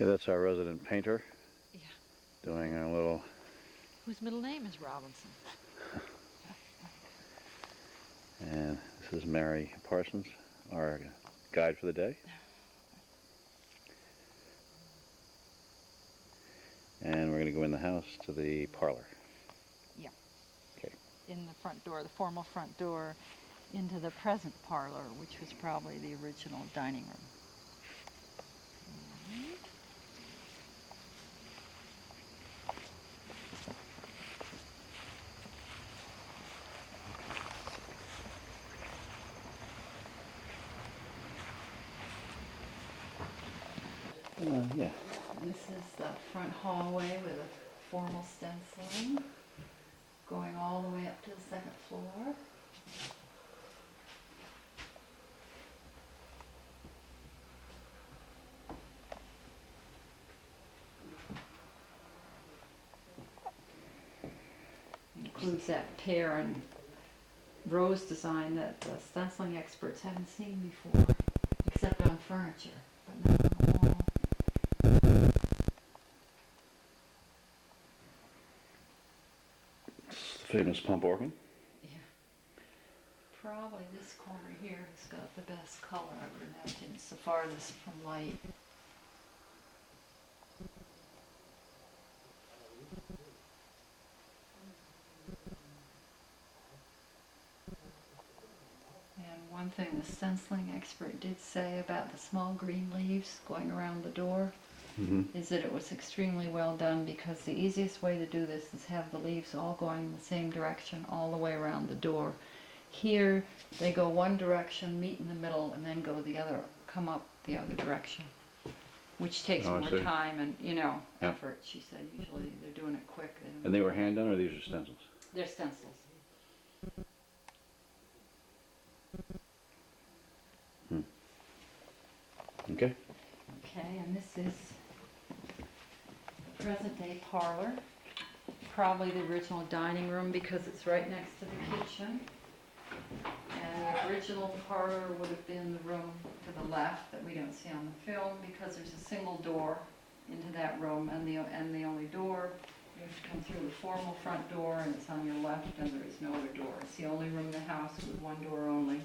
Yeah, that's our resident painter Yeah. doing a little. Whose middle name is Robinson. And this is Mary Parsons, our guide for the day. And we're going to go in the house to the parlor. Yeah. Okay. In the front door, the formal front door, into the present parlor, which was probably the original dining room. Yeah. This is the front hallway with a formal stenciling going all the way up to the second floor. Includes that pear and rose design that the stenciling experts haven't seen before, except on furniture, but not on the wall. Famous pump organ. Yeah. Probably this corner here has got the best color, I would imagine. It's the farthest from light. And one thing the stenciling expert did say about the small green leaves going around the door is that it was extremely well done, because the easiest way to do this is have the leaves all going in the same direction all the way around the door. Here they go one direction, meet in the middle, and then go the other, come up the other direction, which takes Oh, I more see. time and, Yeah. effort. She said usually they're doing it quick. And they were hand done, or these are stencils? They're stencils. Okay. Okay, and this is the present day parlor. Probably the original dining room, because it's right next to the kitchen. And the original parlor would have been the room to the left that we don't see on the film, because there's a single door into that room, and the only door, you have to come through the formal front door, and it's on your left, and there is no other door. It's the only room in the house with one door only,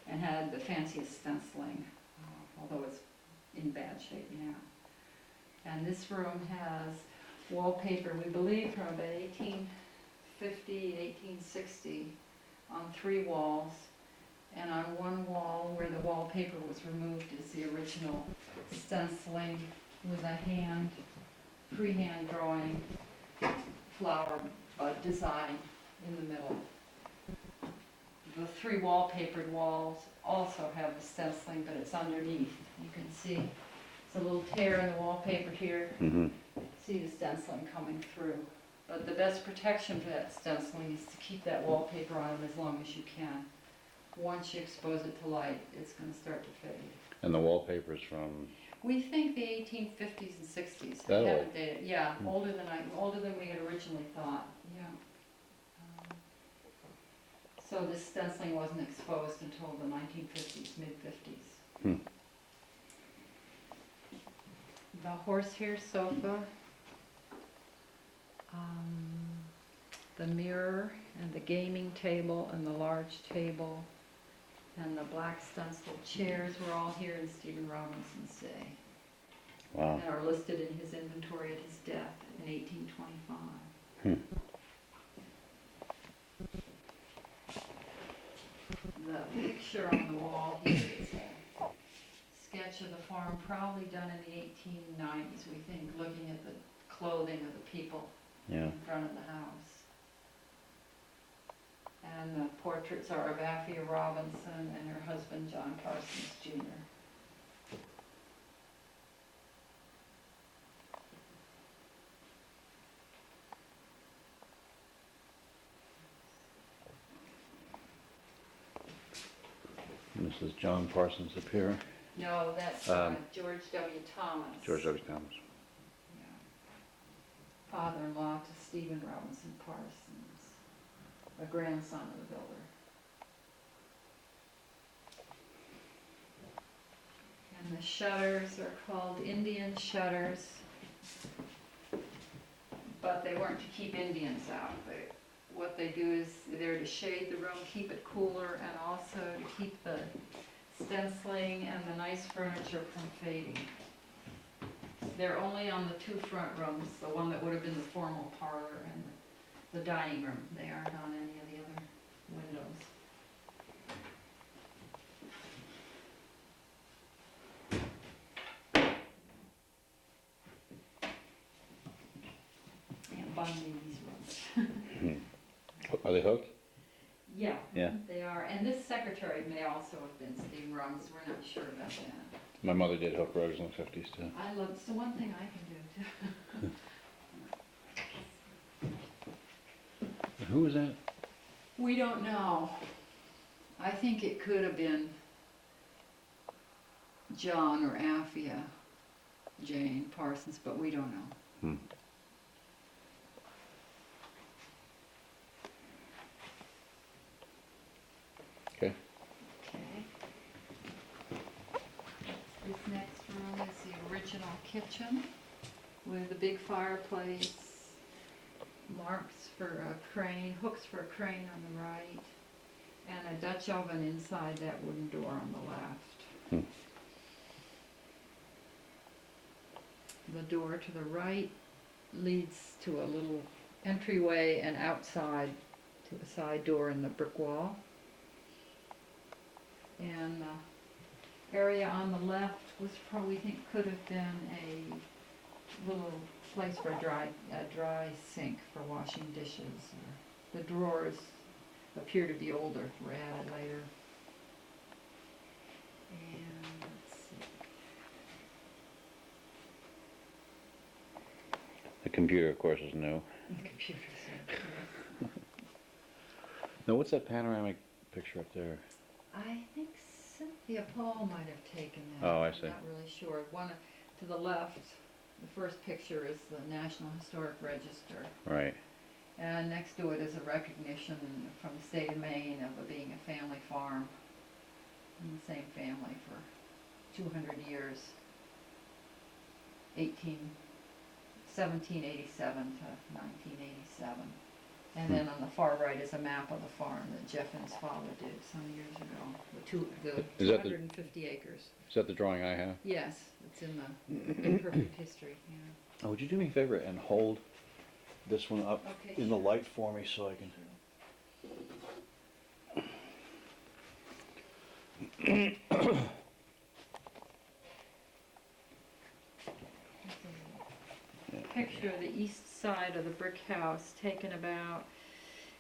and had the fanciest stenciling, although it's in bad shape now. And this room has wallpaper, we believe from about 1850, 1860, on 3 walls. And on one wall where the wallpaper was removed is the original stenciling with a freehand drawing flower design in the middle. The 3 wallpapered walls also have the stenciling, but it's underneath. You can see it's a little tear in the wallpaper here. See the stenciling coming through. But the best protection for that stenciling is to keep that wallpaper on as long as you can. Once you expose it to light, it's going to start to fade. And the wallpaper's from. We think the 1850s and 60s. That old? Haven't dated. Yeah, older than we had originally thought. Yeah. So this stenciling wasn't exposed until the 1950s, mid-50s. The horsehair sofa, the mirror and the gaming table and the large table and the black stenciled chairs were all here in Stephen Robinson's day. Wow. And are listed in his inventory at his death in 1825. The picture on the wall here is a sketch of the farm, probably done in the 1890s, we think, looking at the clothing of the people in front of the house. And the portraits are of Affia Robinson and her husband, John Parsons, Jr. And this is John Parsons up here. No, that's George W. Thomas. George W. Thomas. Yeah. Father-in-law to Stephen Robinson Parsons, a grandson of the builder. And the shutters are called Indian shutters, but they weren't to keep Indians out. What they do is they're to shade the room, keep it cooler, and also to keep the stenciling and the nice furniture from fading. They're only on the two front rooms, the one that would have been the formal parlor and the dining room. They aren't on any of the other windows. And binding these rooms. Are they hooked? Yeah, Yeah. they are. And this secretary may also have been steam rungs. We're not sure about that. My mother did hook rugs in the 50s too. I love, it's the one thing I can do too. Who was that? We don't know. I think it could have been John or Affia Jane Parsons, but we don't know. Okay. Okay. This next room is the original kitchen with a big fireplace, marks for a crane, hooks for a crane on the right, and a Dutch oven inside that wooden door on the left. The door to the right leads to a little entryway and outside to a side door in the brick wall. And the area on the left was probably, we think, could have been a little place for a dry sink for washing dishes. Or the drawers appear to be older, were added later. And let's see. The computer, of course, is new. The computer's in. Now, what's that panoramic picture up there? I think Cynthia Paul might have taken that. Oh, I see. I'm not really sure. One to the left, the first picture is the National Historic Register. Right. And next to it is a recognition from the state of Maine of it being a family farm. And the same family for 200 years. 1787 to 1987. And then on the far right is a map of the farm that Jeff and his father did some years ago. The Is that the- 250 acres. Is that the drawing I have? Yes, it's in the Imperfect History. Yeah. Oh, would you do me a favor and hold this one up Okay, in the sure. light for me so I can... Picture of the east side of the brick house taken about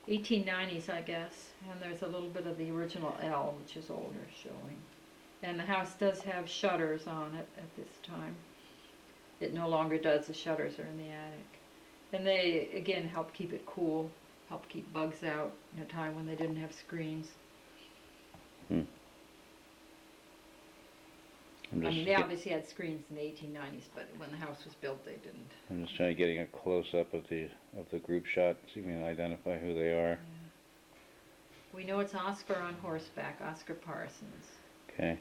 1890s, I guess. And there's a little bit of the original L, which is older, showing. And the house does have shutters on it at this time. It no longer does. The shutters are in the attic. And they, again, help keep it cool, help keep bugs out in a time when they didn't have screens. I mean, they obviously had screens in the 1890s, but when the house was built, they didn't. I'm just trying to getting a close-up of the group shot, see if we can identify who they are. Yeah. We know it's Oscar on horseback, Oscar Parsons. Okay.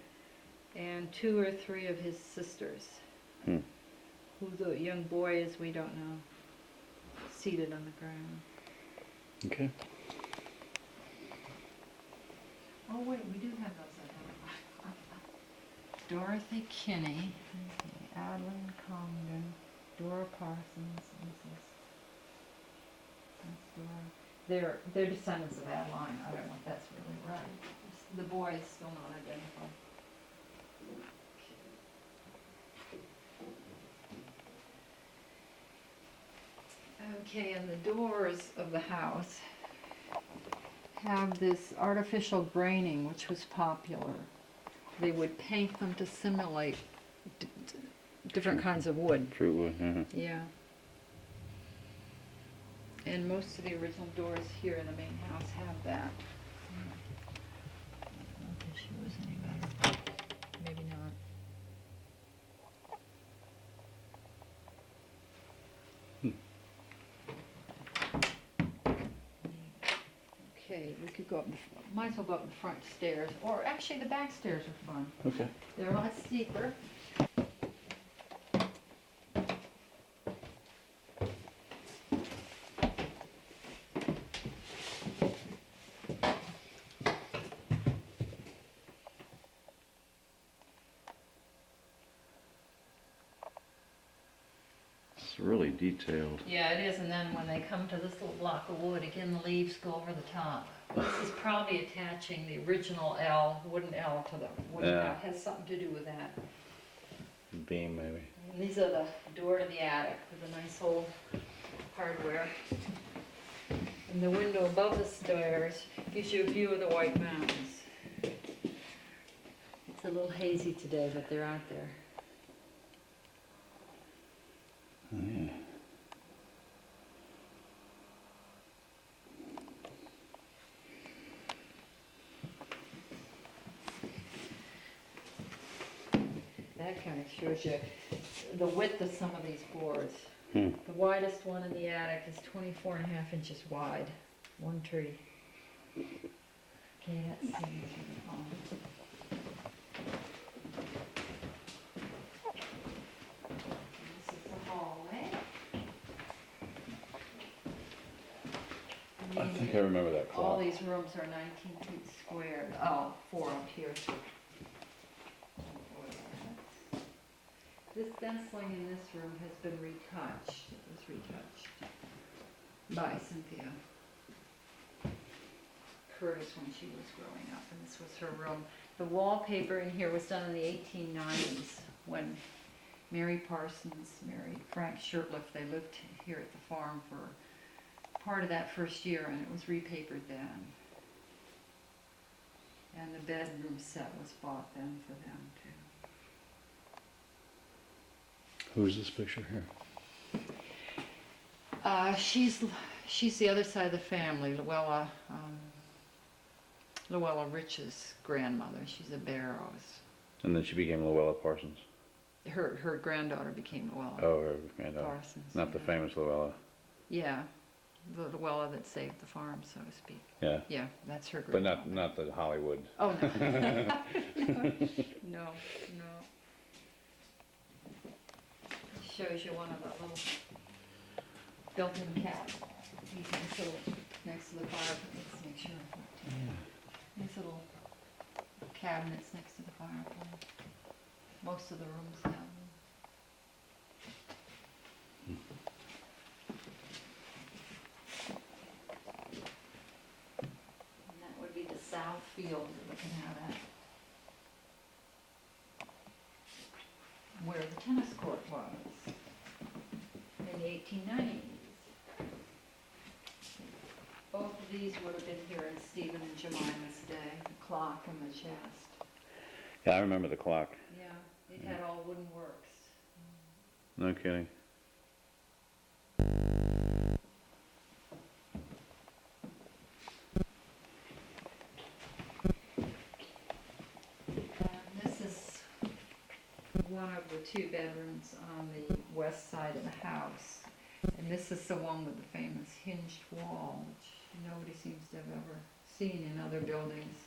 And 2 or 3 of his sisters. Hmm. Who the young boy is, we don't know. Seated on the ground. Okay. Oh wait, we do have those. Dorothy Kinney, Adeline Congdon, Dora Parsons, that's Dora. They're descendants of Adeline. I don't know if that's really right. The boy is still not identified. Okay, and the doors of the house have this artificial graining, which was popular. They would paint them to simulate different kinds of wood. Fruit wood, Yeah. And most of the original doors here in the main house have that. I don't know if this shoe is any better. Maybe not. Okay, Okay, we could go up, might as well go up the front stairs, or actually the back stairs are fun. Okay. They're a lot steeper. It's really detailed. Yeah, it is, and then when they come to this little block of wood, again, the leaves go over the top. This is probably attaching the original L, wooden L to the wooden Yeah. L. It has something to do with that. Beam, maybe. And these are the door to the attic with a nice old hardware. And the window above the stairs gives you a view of the White Mountains. It's a little hazy today, but they're out there. Oh, yeah. That kind of shows you the width of some of these boards. Hmm. The widest one in the attic is 24.5 inches wide, one tree. Okay, let's see. This is the hallway. I think I remember that All clock. these rooms are 19 feet squared. Oh, 4 up here. This stenciling in this room has been retouched. It was retouched by Cynthia Curtis when she was growing up, and this was her room. The wallpaper in here was done in the 1890s when Mary Parsons married Frank Shirtliff. They lived here at the farm for part of that first year, and it was repapered then. And the bedroom set was bought then for them too. Who's this picture here? She's the other side of the family, Luella Rich's grandmother. She's a Barrows. And then she became Luella Parsons. Her granddaughter became Luella Oh, her granddaughter. Parsons. Not the famous Luella. Yeah, the Luella that saved the farm, so to speak. Yeah. Yeah, that's her But grandmother. not the Hollywood. Oh, no. No. Shows you one of the little built-in cabinets. You can put next to the fireplace, make sure. These little cabinets next to the fireplace. Most of the rooms have them. And that would be the south field you're looking at. Where the tennis court was in the 1890s. Both of these would have been here in Stephen and Jemima's day, the clock and the chest. Yeah, I remember the clock. Yeah, it had all wooden works. No kidding. And this is one of the 2 bedrooms on the west side of the house. And this is the one with the famous hinged wall, which nobody seems to have ever seen in other buildings.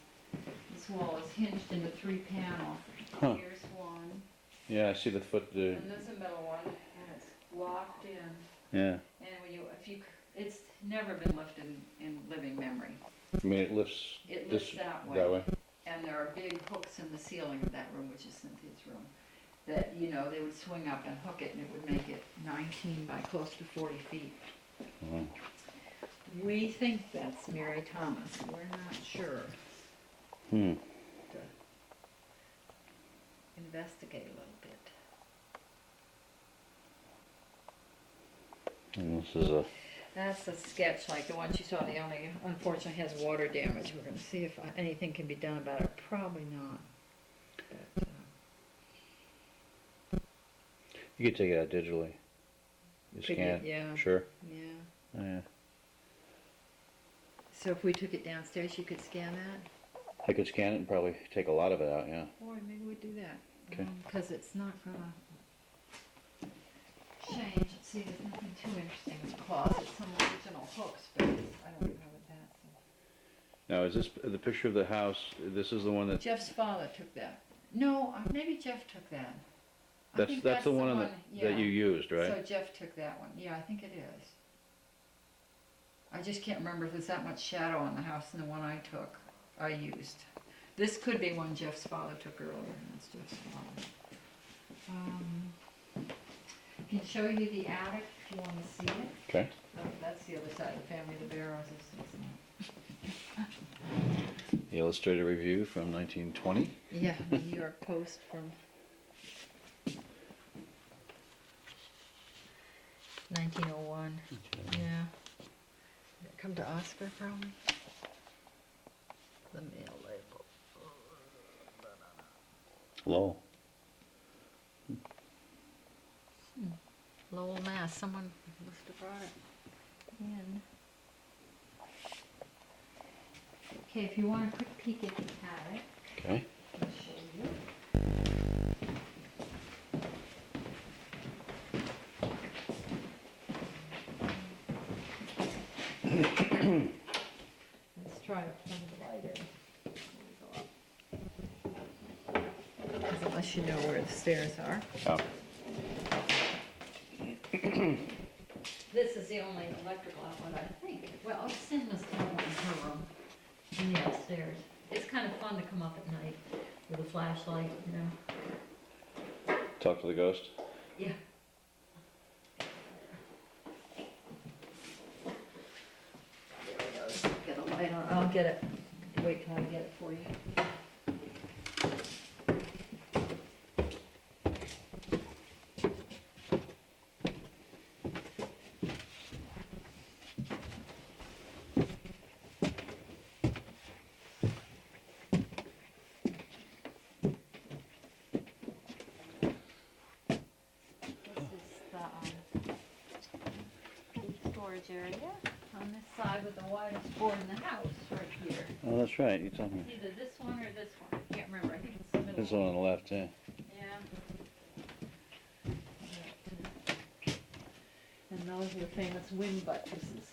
This wall is hinged into 3 panels. Huh. Here's one, Yeah, I see the foot. and there's a middle one, and it's locked in. Yeah. And it's never been lifted in living memory. I mean, it lifts. It this lifts that way. That way. And there are big hooks in the ceiling of that room, which is Cynthia's room, that, they would swing up and hook it, and it would make it 19 by close to 40 feet. Oh. We think that's Mary Thomas. We're not sure. Hmm. To investigate a little bit. And this is a. That's a sketch like the one you saw. The only, unfortunately, has water damage. We're going to see if anything can be done about it. Probably not. But, You could take it out digitally. You Could scan. you? Yeah. Sure. yeah. Oh, yeah. So if we took it downstairs, you could scan that? I could scan it and probably take a lot of it out. Yeah. Boy, maybe we'd do that. Okay. Because it's not going to change. See, there's nothing too interesting in the closet. Some original hooks, but I don't know what that's. Now, is this the picture of the house? This is the one that, Jeff's father took that. No, maybe Jeff took that. I think that's the one that yeah. you used, right? So Jeff took that one. Yeah, I think it is. I just can't remember if there's that much shadow on the house in the one I used. This could be one Jeff's father took earlier, and it's Jeff's father. I can show you the attic if you want to see it. Okay. Oh, that's the other side of the family, the Barrows, isn't it? The Illustrated Review from 1920. Yeah, the New York Post from 1901. Yeah. Did it come to Oscar probably? The mail label. Lowell. Lowell, Mass. Someone must have brought it in. Okay, if you want a quick peek at the attic, Okay. I'll show you. Let's try to find the lighter. Unless you know where the stairs are. Oh. This is the only electrical outlet, I think. Well, Sin must have one in her room, in the upstairs. It's kind of fun to come up at night with a flashlight, you know. Talk to the ghost. Yeah. There it goes. Get a light on. I'll get it. Wait till I get it for you. Area on this side with the widest board in the house, right here. Oh, that's right. You told me. It's either this one or this one. I can't remember. I think it's the middle This one on the left, yeah. Yeah. And those are the famous wind buttresses.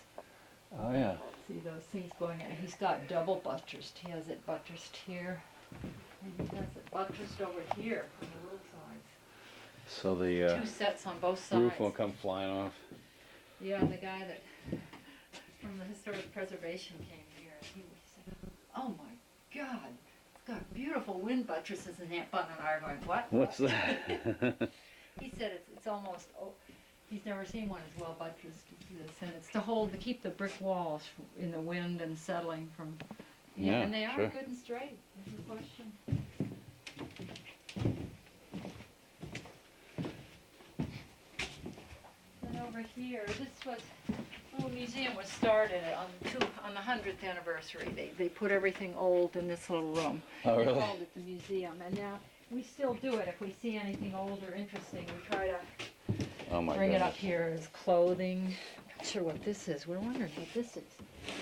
Oh, yeah. See those things going in? He's got double buttressed. He has it buttressed here, and he has it buttressed over here on the little sides. So the Two sets on both sides. roof won't come flying off. Yeah, and the guy that from the historic preservation came here, he said, "Oh my God, it's got beautiful wind buttresses." And Aunt Bun and I are going, "What? What's that? He said it's almost. Oh, he's never seen one as well buttressed as this, and it's to keep the brick walls in the wind and settling from. Yeah, and they are sure. good and straight. There's no question. Over here, little museum was started on the 100th anniversary. They put everything old in this little room. Oh, really? They called it the museum, and now we still do it. If we see anything old or interesting, we try to bring it up here as clothing. Not sure what this is. We're wondering what this is.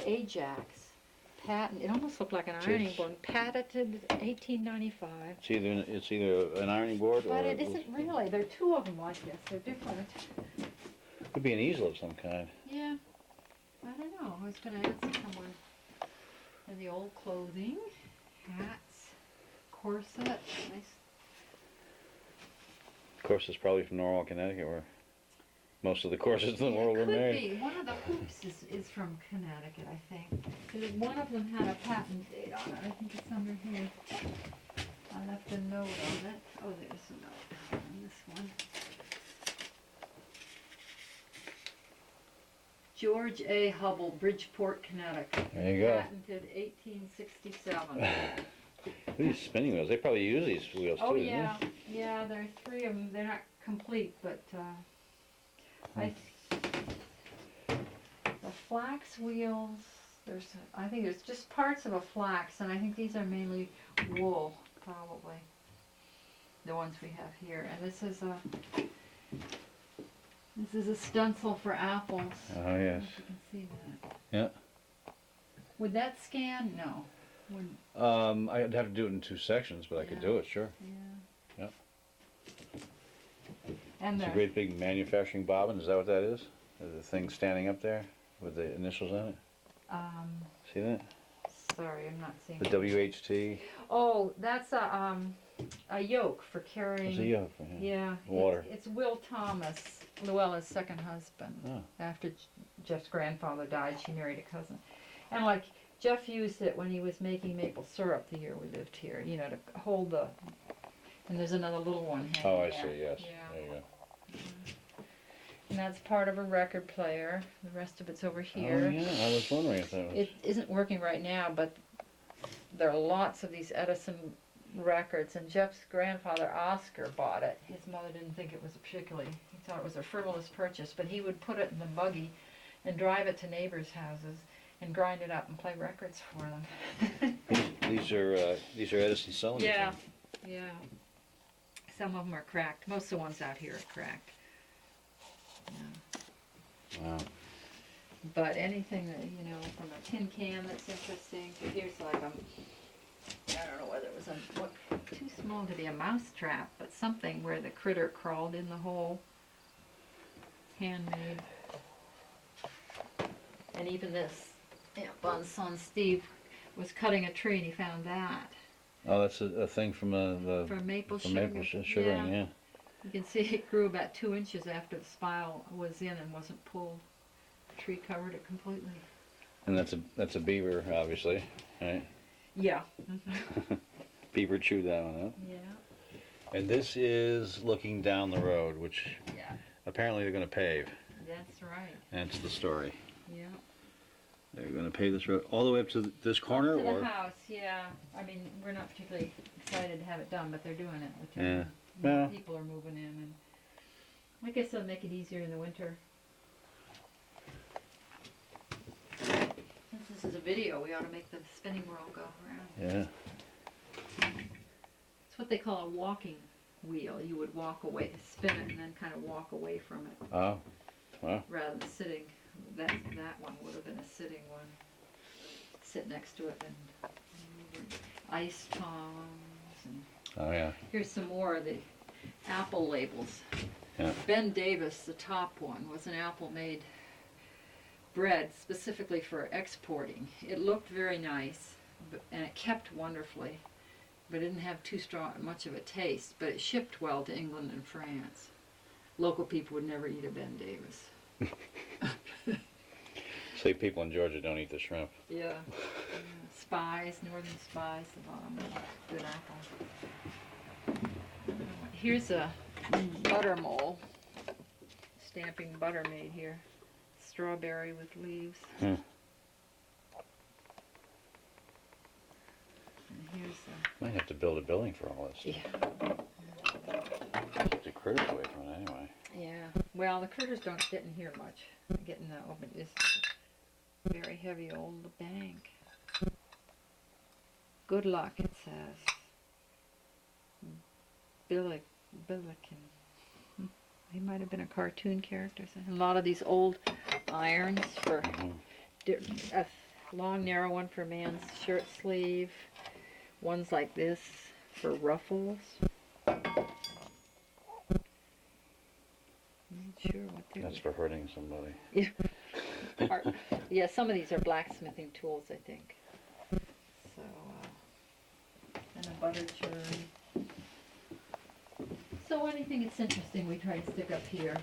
Ajax, patent. It almost looked like an ironing board. Patented 1895. It's either an ironing board or. But it isn't really. There are two of them like this. They're different. Could be an easel of some kind. Yeah, I don't know. I was going to ask someone. And the old clothing, hats, corset. Nice. Of course, it's probably from Norwalk, Connecticut, where most of the corsets in the world were made. Could be. One of the hoops is from Connecticut, I think. Because one of them had a patent date on it. I think it's under here. I left a note on it. Oh, there's a note on this one. George A. Hubble, Bridgeport, Connecticut. There you go. Patented 1867. These spinning wheels, they probably use these wheels Oh too, yeah, yeah. There are three of them. They're not complete, but the flax wheels. I think there's just parts of a flax, and I think these are mainly wool, probably. The ones we have here, and this is a stencil for apples. Oh, yes. I don't know if you can see that. Yeah. Would that scan? No. Wouldn't. I'd have to do it in two sections, but I could do it, sure. Yeah. Yep. And It's a great big manufacturing bobbin. Is that what that is? The thing standing up there with the initials on it? See that? sorry, I'm not seeing. The WHT. Oh, that's a yoke for carrying. There's a yoke. Yeah. Water. It's Will Thomas, Luella's second husband. Oh. After Jeff's grandfather died, she married a cousin. And like, Jeff used it when he was making maple syrup the year we lived here, you know, to hold the, and there's another little one hanging Oh, I there. see, yes. Yeah. There you go. And that's part of a record player. The rest of it's over Oh, here. yeah, I was wondering if that was... It isn't working right now, but there are lots of these Edison records, and Jeff's grandfather, Oscar, bought it. His mother didn't think it was particularly, he thought it was a frivolous purchase, but he would put it in the buggy and drive it to neighbors' houses and grind it up and play records for them. These are Edison cylinders. Yeah, yeah. Some of them are cracked. Most of the ones out here are cracked. Yeah. Wow. But anything that, you know, from a tin can that's interesting. So here's like I don't know whether it was too small to be a mouse trap, but something where the critter crawled in the hole. Handmade. And even this, Bon's son Steve was cutting a tree and he found that. Oh, that's a thing from the... From maple from sugar. maple sugaring, yeah. You can see it grew about 2 inches after the spile was in and wasn't pulled. The tree covered it completely. And that's a beaver, obviously, right? Yeah. Beaver chewed that one up. Yeah. And this is looking down the road, which Yeah. apparently they're going to pave. That's right. That's the story. Yeah. They're going to pave this road all the way up to this corner, Up to or? the house, yeah. I mean, we're not particularly excited to have it done, but they're doing it. Yeah. You know, Well. people are moving in, and I guess they'll make it easier in the winter. Since this is a video, we ought to make the spinning wheel go around. Yeah. It's what they call a walking wheel. You would walk away, spin it, and then kind of walk away from it. Oh. Wow. Rather than sitting. That one would have been a sitting one. Sit next to it and ice tongs. And Oh yeah. here's some more of the apple labels. Yeah. Ben Davis, the top one, was an apple-made bread specifically for exporting. It looked very nice, and it kept wonderfully, but it didn't have much of a taste. But it shipped well to England and France. Local people would never eat a Ben Davis. Say people in Georgia don't eat the shrimp. Yeah. Spies, northern spies, the bottom. Good apple. Here's a butter mole. Stamping butter made here. Strawberry with leaves. Hmm. And here's Might have to build a building for all this. yeah. Keep the critters away from it anyway. Yeah. Well, the critters don't get in here much. They get in the open. It's very heavy old bank. Good luck, it says. Billiken. He might have been a cartoon character. A lot of these old irons for a long, narrow one for a man's shirt sleeve. Ones like this for ruffles. I'm not sure what they're. That's for hurting somebody. Yeah. Yeah, some of these are blacksmithing tools, I think. So, and a butter churn. So anything that's interesting we try to stick up here.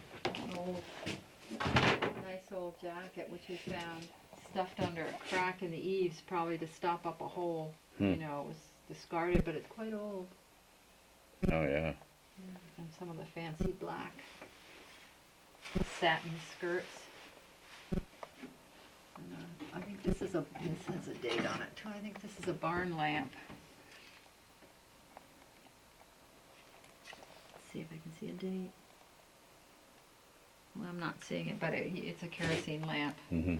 Nice old jacket which we found stuffed under a crack in the eaves, probably to stop up a hole. You know, it was discarded, but it's quite old. Oh yeah. And some of the fancy black satin skirts. And, I think this has a date on it too. I think this is a barn lamp. Let's see if I can see a date. Well, I'm not seeing it, but it's a kerosene lamp. Mm-hmm.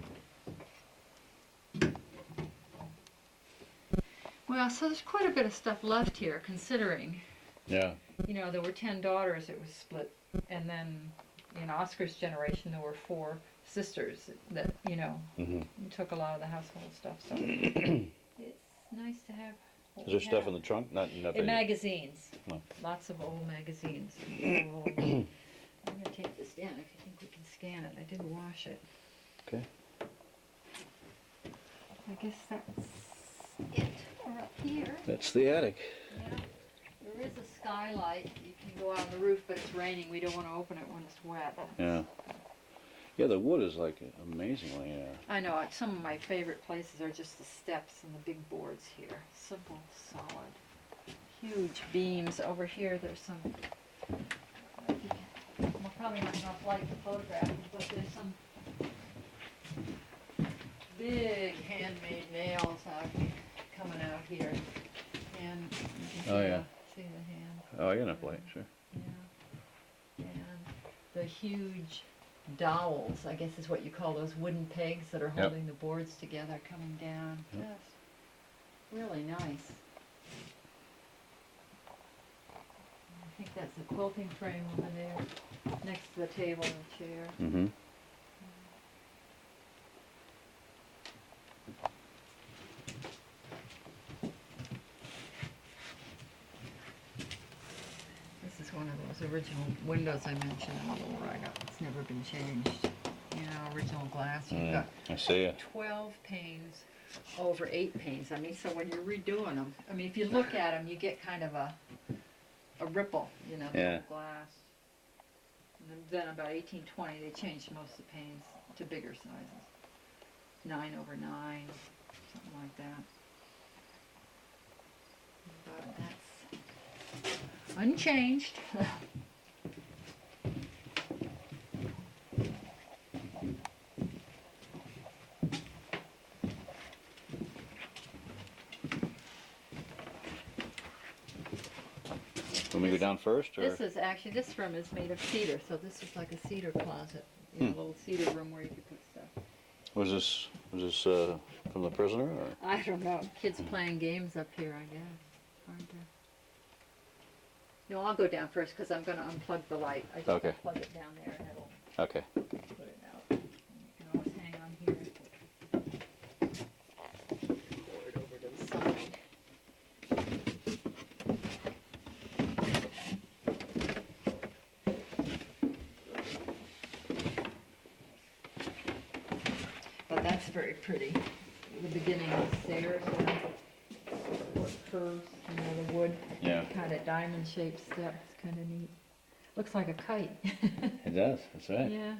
Well, so there's quite a bit of stuff left here, considering. Yeah. You know, there were 10 daughters, it was split, and then in Oscar's generation there were 4 sisters that, you know, took a lot of the household stuff, so it's nice to have. Is there stuff in the trunk? Nothing. In magazines. No. Lots of old magazines. I'm going to take this down if you think we can scan it. I did wash it. Okay. I guess that's here. That's the attic. Yeah, there is a skylight. You can go out on the roof, but it's raining. We don't want to open it when it's wet. Yeah. Yeah, the wood is like amazingly. I know. Some of my favorite places are just the steps and the big boards here. Simple, solid, huge beams. Over here, there's some. Well, probably not enough light to photograph, but there's some big handmade nails out here, coming out here. And you can Oh, see yeah. see the hand. Oh, I got enough light, sure. Yeah. And the huge dowels, I guess is what you call those wooden pegs that are Yep. holding the boards together coming down. Yep. Just really nice. I think that's a quilting frame over there, next to the table and chair. Mm-hmm. This is one of those original windows I mentioned a little write-up. It's never been changed. You know, original glass. You've got I see it. 12 panes over 8 panes. I mean, so when you're redoing them, I mean, if you look at them, you get kind of a ripple, you know, the Yeah. old glass. And then about 1820, they changed most of the panes to bigger sizes. 9 over 9, something like that. But that's unchanged. Let me go down first, or? This is actually, this room is made of cedar, so this is like a cedar closet, you know, a little cedar room where you could put stuff. Was this from the prisoner, or? I don't know, kids playing games up here, I guess. Hard to... No, I'll go down first because I'm going to unplug the light. I just Okay. plug it down there and it'll Okay. put it out. And you can always hang on here. Board over to the side. But that's very pretty. The beginning of the stairs, what curves, you know, the wood, Yeah. kind of diamond-shaped steps, kind of neat. Looks like a kite. It does. That's right. Yeah.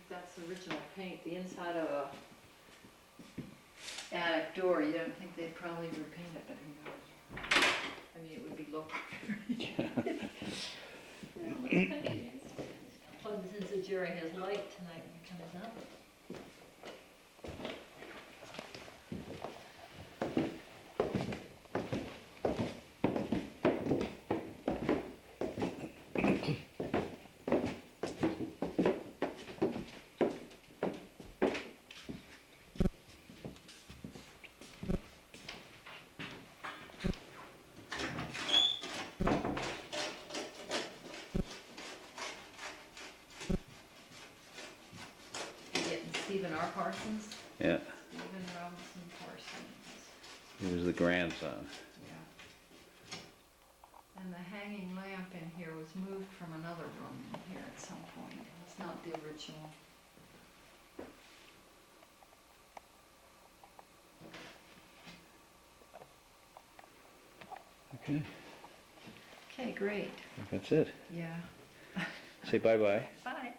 That's original paint, the inside of a attic door. You don't think they'd probably repaint it, but who knows? I mean, it would be local. Plugs in so Jerry has light tonight when he comes up. Stephen R. Parsons. Yeah. Stephen Robinson Parsons. He was the grandson. Yeah. And the hanging lamp in here was moved from another room in here at some point. It's not the original. Okay. Okay, great. I think that's it. Yeah. Say bye-bye. Bye.